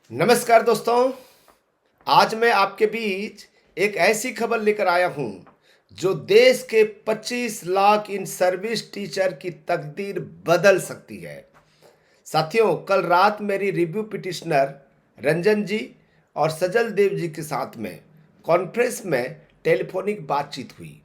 नमस्कार दोस्तों। आज मैं आपके बीच एक ऐसी खबर लेकर आया हूं जो देश के 25 लाख इन सर्विस टीचर की तकदीर बदल सकती है। साथियों, कल रात मेरी रिव्यू पिटिशनर रंजन जी और सजल देव जी के साथ में कॉन्फ्रेंस में टेलीफोनिक बातचीत हुई,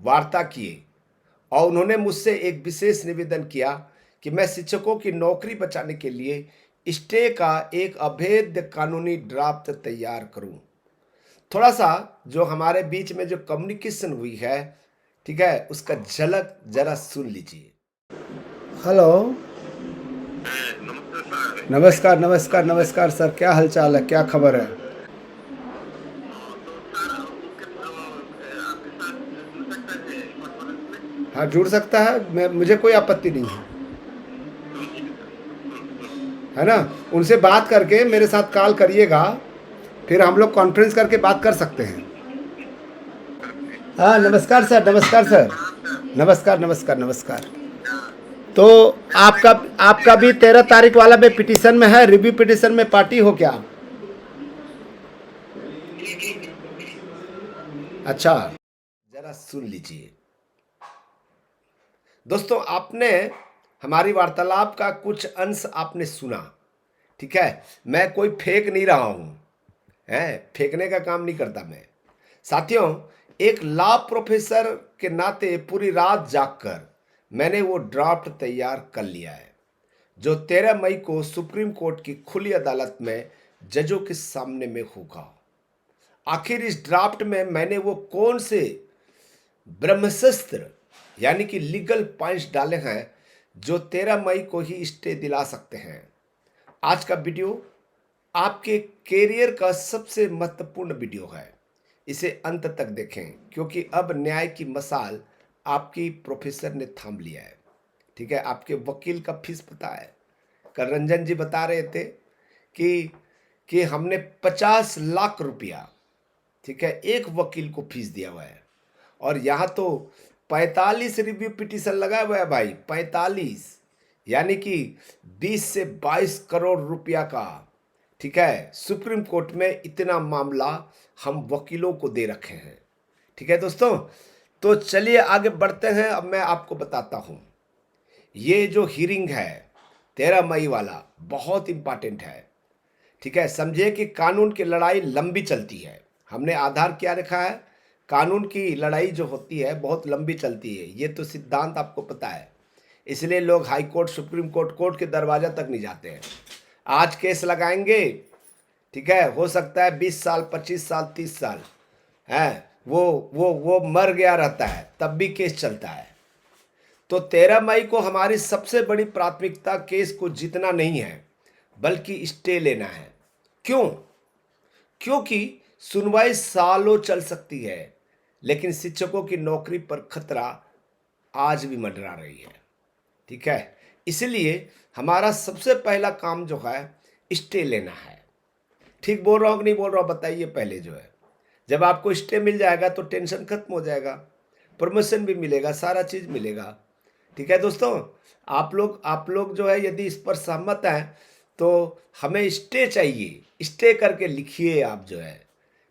वार्ता किए और उन्होंने मुझसे एक विशेष निवेदन किया कि मैं शिक्षकों की नौकरी बचाने के लिए स्टे का एक अभेद्य कानूनी ड्राफ्ट तैयार करूं। थोड़ा सा जो हमारे बीच में जो कम्युनिकेशन हुई है, ठीक है, उसका झलक जरा सुन लीजिए। हेलो। नमस्ते सर। नमस्कार नमस्कार नमस्कार सर, क्या हालचाल है, क्या खबर है? तो सर आपके साथ जुड़ सकता है कॉन्फ्रेंस में? हाँ, जुड़ सकता है, मैं मुझे कोई आपत्ति नहीं है। ठीक है सर। है ना? उनसे बात करके मेरे साथ कॉल करिएगा, फिर हम लोग कॉन्फ्रेंस करके बात कर सकते हैं। करते हैं। हाँ, सर नमस्कार सर सर, नमस्कार सर। प्रणाम सर। नमस्कार नमस्कार नमस्कार। हाँ, तो सर आपका आपका भी 13 तारीख वाला में पिटीशन में है, रिव्यू पिटीशन में पार्टी हो क्या? जी जी जी जी। अच्छा, जरा सुन लीजिए दोस्तों। आपने हमारी वार्तालाप का कुछ अंश आपने सुना, ठीक है। मैं कोई फेंक नहीं रहा हूं, है, फेंकने का काम नहीं करता मैं। साथियों, एक लॉ प्रोफेसर के नाते पूरी रात जागकर मैंने वो ड्राफ्ट तैयार कर लिया है जो 13 मई को सुप्रीम कोर्ट की खुली अदालत में जजों के सामने में होगा। आखिर इस ड्राफ्ट में मैंने वो कौन से ब्रह्मशस्त्र यानी कि लीगल पॉइंट्स डाले हैं जो 13 मई को ही स्टे दिला सकते हैं। आज का वीडियो आपके कैरियर का सबसे महत्वपूर्ण वीडियो है। इसे अंत तक देखें क्योंकि अब न्याय की मसाल आपकी प्रोफेसर ने थाम लिया है, ठीक है। आपके वकील का फीस पता है? कल रंजन जी बता रहे थे कि हमने 50 लाख रुपया, ठीक है, एक वकील को फीस दिया हुआ है। और यहाँ तो 45 रिव्यू पिटीशन लगा हुआ है भाई, 45, यानी कि 20 से 22 करोड़ रुपया का, ठीक है। सुप्रीम कोर्ट में इतना मामला हम वकीलों को दे रखे हैं, ठीक है दोस्तों। तो चलिए आगे बढ़ते हैं। अब मैं आपको बताता हूं, ये जो हियरिंग है 13 मई वाला बहुत इंपॉर्टेंट है, ठीक है। समझिए कि कानून की लड़ाई लंबी चलती है। हमने आधार क्या रखा है? कानून की लड़ाई जो होती है बहुत लंबी चलती है, ये तो सिद्धांत आपको पता है। इसलिए लोग high court, supreme court, court के दरवाजा तक नहीं जाते हैं। आज केस लगाएंगे, ठीक है, हो सकता है 20 साल, 25 साल, 30 साल है, वो मर गया रहता है तब भी केस चलता है। तो 13 मई को हमारी सबसे बड़ी प्राथमिकता केस को जीतना नहीं है बल्कि स्टे लेना है। क्यों? क्योंकि सुनवाई सालों चल सकती है लेकिन शिक्षकों की नौकरी पर खतरा आज भी मंडरा रही है, ठीक है। इसलिए हमारा सबसे पहला काम जो है स्टे लेना है। ठीक बोल रहा हूँ कि नहीं बोल रहा हूँ, बताइए पहले जो है। जब आपको स्टे मिल जाएगा तो टेंशन खत्म हो जाएगा, प्रमोशन भी मिलेगा, सारा चीज़ मिलेगा, ठीक है दोस्तों। आप लोग जो है यदि इस पर सहमत हैं तो हमें स्टे चाहिए। स्टे करके लिखिए आप जो है,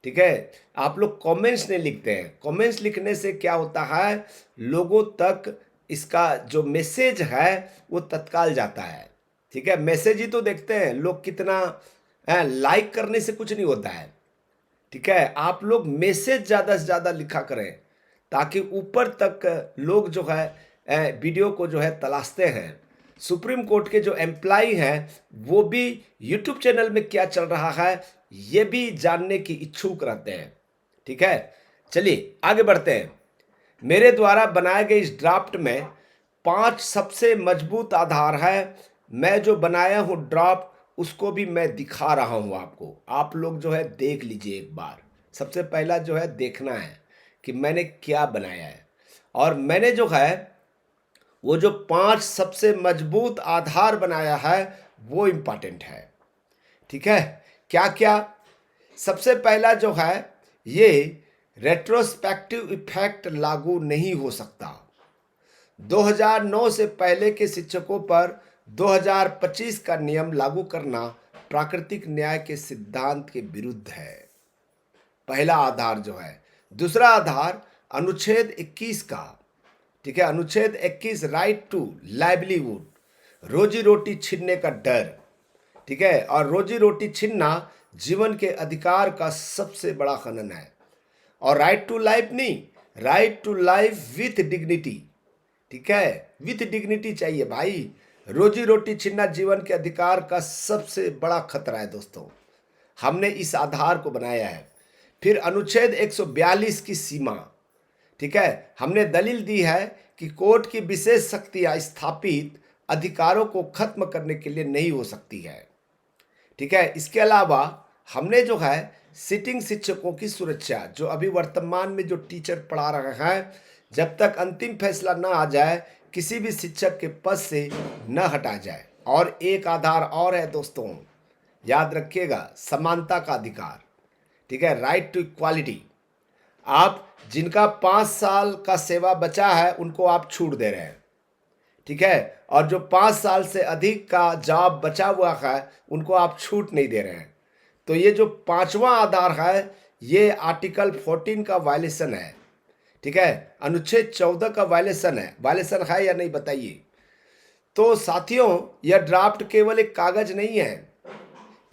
ठीक है। आप लोग कमेंट्स नहीं लिखते हैं। कमेंट्स लिखने से क्या होता है, लोगों तक इसका जो मैसेज है वो तत्काल जाता है, ठीक है। मैसेज ही तो देखते हैं लोग कितना है, लाइक करने से कुछ नहीं होता है, ठीक है। आप लोग मैसेज ज़्यादा से ज़्यादा लिखा करें ताकि ऊपर तक लोग जो है वीडियो को जो है तलाशते हैं। सुप्रीम कोर्ट के जो एम्प्लॉय हैं वो भी यूट्यूब चैनल में क्या चल रहा है ये भी जानने की इच्छुक रहते हैं, ठीक है। चलिए आगे बढ़ते हैं। मेरे द्वारा बनाए गए इस ड्राफ्ट में 5 सबसे मजबूत आधार है। मैं जो बनाया हूँ ड्राफ्ट उसको भी मैं दिखा रहा हूँ आपको। आप लोग जो है देख लीजिए एक बार। सबसे पहला जो है देखना है कि मैंने क्या बनाया है। और मैंने जो है वो जो 5 सबसे मजबूत आधार बनाया है वो इम्पॉर्टेंट है, ठीक है। क्या क्या? सबसे पहला जो है, ये रेट्रोस्पेक्टिव इफेक्ट लागू नहीं हो सकता। 2009 से पहले के शिक्षकों पर 2025 का नियम लागू करना प्राकृतिक न्याय के सिद्धांत के विरुद्ध है। पहला आधार जो है। दूसरा आधार अनुच्छेद 21 का, ठीक है, अनुच्छेद 21 राइट टू लाइवलीहुड, रोजी रोटी छीनने का डर, ठीक है, और रोजी रोटी छीनना जीवन के अधिकार का सबसे बड़ा खनन है। और राइट टू लाइफ नहीं, right to life with dignity, ठीक है, विथ डिग्निटी चाहिए भाई। रोजी रोटी छीनना जीवन के अधिकार का सबसे बड़ा खतरा है दोस्तों। हमने इस आधार को बनाया है। फिर अनुच्छेद 142 की सीमा, ठीक है, हमने दलील दी है कि कोर्ट की विशेष शक्तियां स्थापित अधिकारों को खत्म करने के लिए नहीं हो सकती है, ठीक है। इसके अलावा हमने जो है सिटिंग शिक्षकों की सुरक्षा, जो अभी वर्तमान में जो टीचर पढ़ा रहे हैं, जब तक अंतिम फैसला न आ जाए किसी भी शिक्षक के पद से न हटा जाए। और एक आधार और है दोस्तों, याद रखिएगा, समानता का अधिकार, ठीक है, राइट टू इक्वालिटी। आप जिनका 5 साल का सेवा बचा है उनको आप छूट दे रहे हैं, ठीक है, और जो 5 साल से अधिक का जॉब बचा हुआ है उनको आप छूट नहीं दे रहे हैं। तो ये जो 5वां आधार है ये आर्टिकल 14 का वायलेशन है, ठीक है, अनुच्छेद 14 का वायलेशन है या नहीं बताइए। तो साथियों, यह ड्राफ्ट केवल एक कागज नहीं है।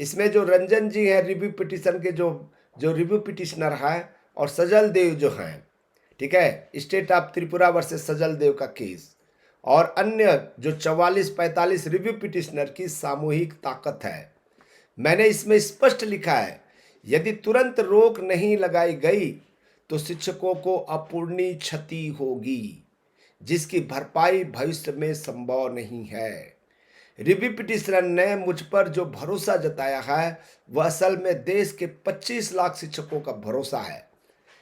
इसमें जो रंजन जी हैं रिव्यू पिटिशन के जो रिव्यू पिटिशनर हैं, और सजल देव जो हैं, ठीक है, स्टेट ऑफ त्रिपुरा वर्सेस सजल देव का केस, और अन्य जो 44-45 रिव्यू पिटिशनर की सामूहिक ताकत है। मैंने इसमें स्पष्ट लिखा है, यदि तुरंत रोक नहीं लगाई गई तो शिक्षकों को अपूर्णीय क्षति होगी जिसकी भरपाई भविष्य में संभव नहीं है। रिव्यू पिटिशनर ने मुझ पर जो भरोसा जताया है वह असल में देश के 25 लाख शिक्षकों का भरोसा है।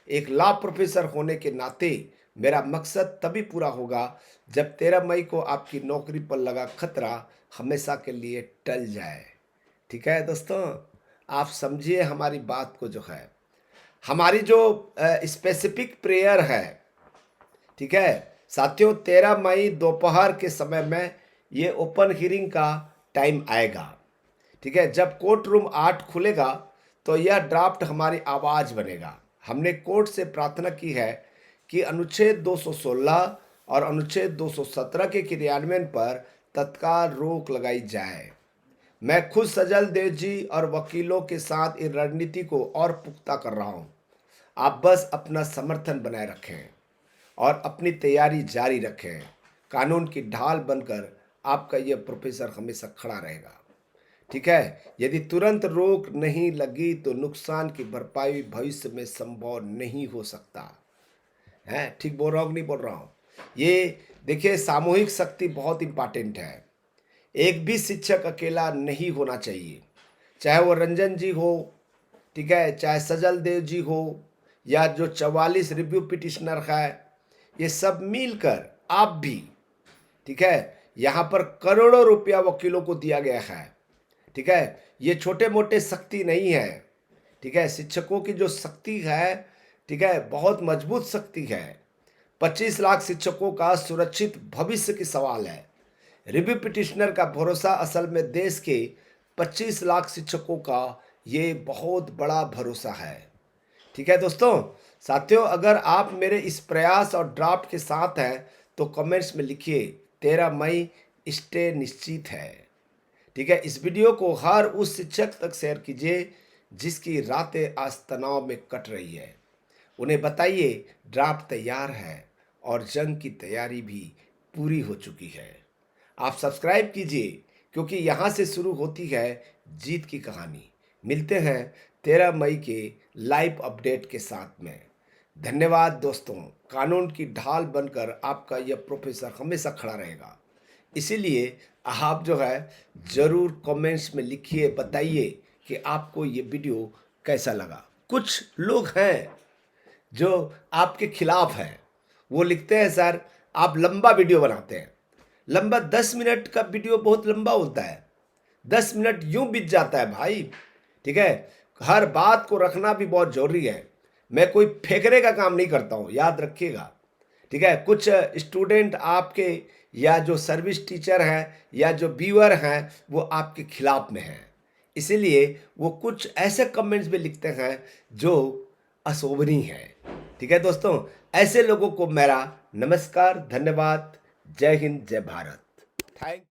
एक लॉ प्रोफेसर होने के नाते मेरा मकसद तभी पूरा होगा जब 13 मई को आपकी नौकरी पर लगा खतरा हमेशा के लिए टल जाए। ठीक है दोस्तों, आप समझिए हमारी बात को। जो है हमारी जो स्पेसिफिक प्रेयर है, ठीक है साथियों, 13 मई दोपहर के समय में ये ओपन हियरिंग का टाइम आएगा, ठीक है। जब कोर्ट रूम 8 खुलेगा तो यह ड्राफ्ट हमारी आवाज़ बनेगा। हमने कोर्ट से प्रार्थना की है कि अनुच्छेद 216 और अनुच्छेद 217 के क्रियान्वयन पर तत्काल रोक लगाई जाए। मैं खुद सजल देव जी और वकीलों के साथ इस रणनीति को और पुख्ता कर रहा हूं। आप बस अपना समर्थन बनाए रखें और अपनी तैयारी जारी रखें। कानून की ढाल बनकर आपका यह प्रोफेसर हमेशा खड़ा रहेगा, ठीक है। यदि तुरंत रोक नहीं लगी तो नुकसान की भरपाई भविष्य में संभव नहीं हो सकता है। ठीक बोल रहा हूँ नहीं बोल रहा हूँ? ये देखिए, सामूहिक शक्ति बहुत इंपॉर्टेंट है। एक भी शिक्षक अकेला नहीं होना चाहिए, चाहे वो रंजन जी हो, ठीक है, चाहे सजल देव जी हो, या जो 44 रिव्यू पिटिशनर है, ये सब मिलकर आप भी, ठीक है, यहाँ पर करोड़ों रुपया वकीलों को दिया गया है, ठीक है। ये छोटे मोटे शक्ति नहीं है, ठीक है। शिक्षकों की जो शक्ति है, ठीक है, बहुत मजबूत शक्ति है। 25 लाख शिक्षकों का सुरक्षित भविष्य की सवाल है। रिव्यू पिटिशनर का भरोसा असल में देश के 25 लाख शिक्षकों का ये बहुत बड़ा भरोसा है, ठीक है दोस्तों। साथियों, अगर आप मेरे इस प्रयास और ड्राफ्ट के साथ हैं तो कमेंट्स में लिखिए 13 मई स्टे निश्चित है, ठीक है। इस वीडियो को हर उस शिक्षक तक शेयर कीजिए जिसकी रातें आज तनाव में कट रही है। उन्हें बताइए ड्राफ्ट तैयार है और जंग की तैयारी भी पूरी हो चुकी है। आप सब्सक्राइब कीजिए क्योंकि यहाँ से शुरू होती है जीत की कहानी। मिलते हैं 13 मई के लाइव अपडेट के साथ में। धन्यवाद दोस्तों। कानून की ढाल बनकर आपका यह प्रोफेसर हमेशा खड़ा रहेगा। इसीलिए आप जो है ज़रूर कमेंट्स में लिखिए, बताइए कि आपको ये वीडियो कैसा लगा। कुछ लोग हैं जो आपके खिलाफ हैं, वो लिखते हैं सर आप लंबा वीडियो बनाते हैं। लंबा 10 मिनट का वीडियो बहुत लंबा होता है, 10 मिनट यूं बीत जाता है भाई, ठीक है। हर बात को रखना भी बहुत जरूरी है। मैं कोई फेंकने का काम नहीं करता हूँ, याद रखिएगा, ठीक है। कुछ स्टूडेंट आपके या जो सर्विस टीचर हैं या जो व्यूअर हैं वो आपके खिलाफ में हैं, इसीलिए वो कुछ ऐसे कमेंट्स भी लिखते हैं जो अशोभनीय है। ठीक है दोस्तों, ऐसे लोगों को मेरा नमस्कार, धन्यवाद, जय हिंद, जय भारत। थैंक